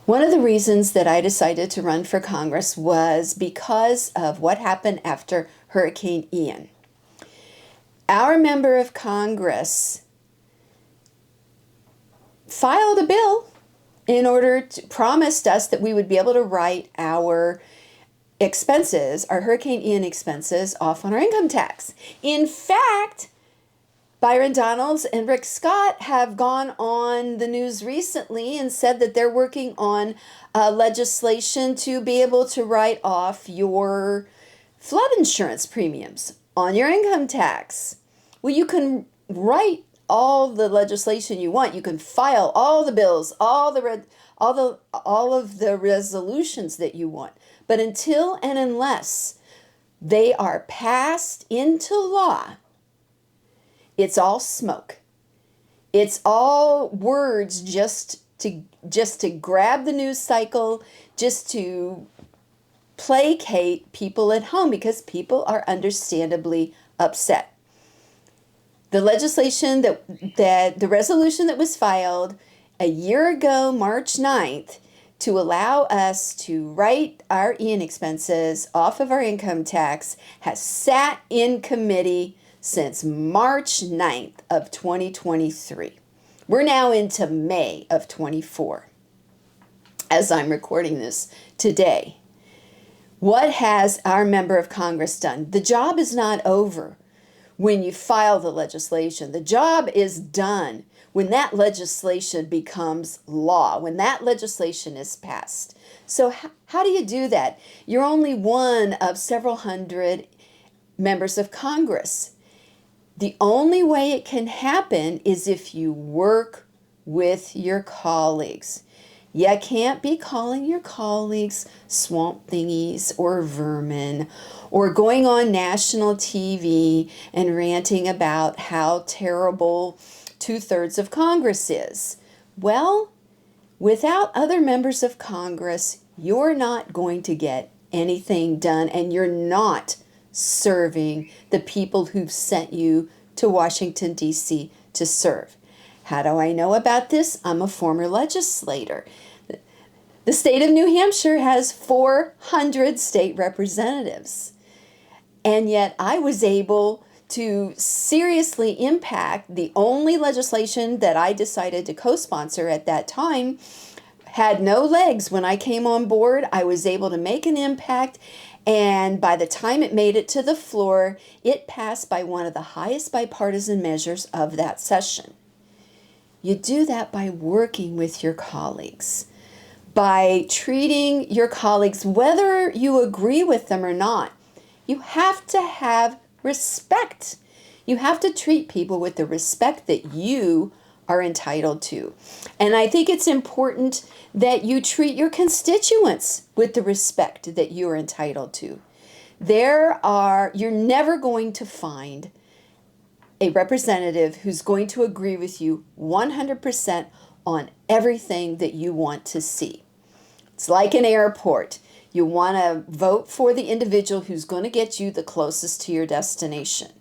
One of the reasons that I decided to run for Congress was because of what happened after Hurricane Ian. Our member of Congress filed a bill in order to promised us that we would be able to write our expenses, our Hurricane Ian expenses, off on our income tax. In fact, Byron Donalds and Rick Scott have gone on the news recently and said that they're working on legislation to be able to write off your flood insurance premiums on your income tax. Well, you can write all the legislation you want. You can file all the bills, all of the resolutions that you want. But until and unless they are passed into law, it's all smoke. It's all words just to grab the news cycle, just to placate people at home, because people are understandably upset. The legislation the resolution that was filed a year ago, March 9th, to allow us to write our Ian expenses off of our income tax has sat in committee since March 9th of 2023. We're now into May of 24 as I'm recording this today. What has our member of Congress done? The job is not over when you file the legislation. The job is done when that legislation becomes law, when that legislation is passed. So how do you do that? You're only one of several hundred members of Congress. The only way it can happen is if you work with your colleagues. You can't be calling your colleagues swamp thingies or vermin, or going on national TV and ranting about how terrible 2/3 of Congress is. Well, without other members of Congress, you're not going to get anything done, and you're not serving the people who've sent you to Washington, D.C. to serve. How do I know about this? I'm a former legislator. The state of New Hampshire has 400 state representatives. And yet I was able to seriously impact the only legislation that I decided to co-sponsor at that time. Had no legs when I came on board. I was able to make an impact, and by the time it made it to the floor, it passed by one of the highest bipartisan measures of that session. You do that by working with your colleagues, by treating your colleagues, whether you agree with them or not. You have to have respect. You have to treat people with the respect that you are entitled to. And I think it's important that you treat your constituents with the respect that you are entitled to. You're never going to find a representative who's going to agree with you 100% on everything that you want to see. It's like an airport. You want to vote for the individual who's going to get you the closest to your destination.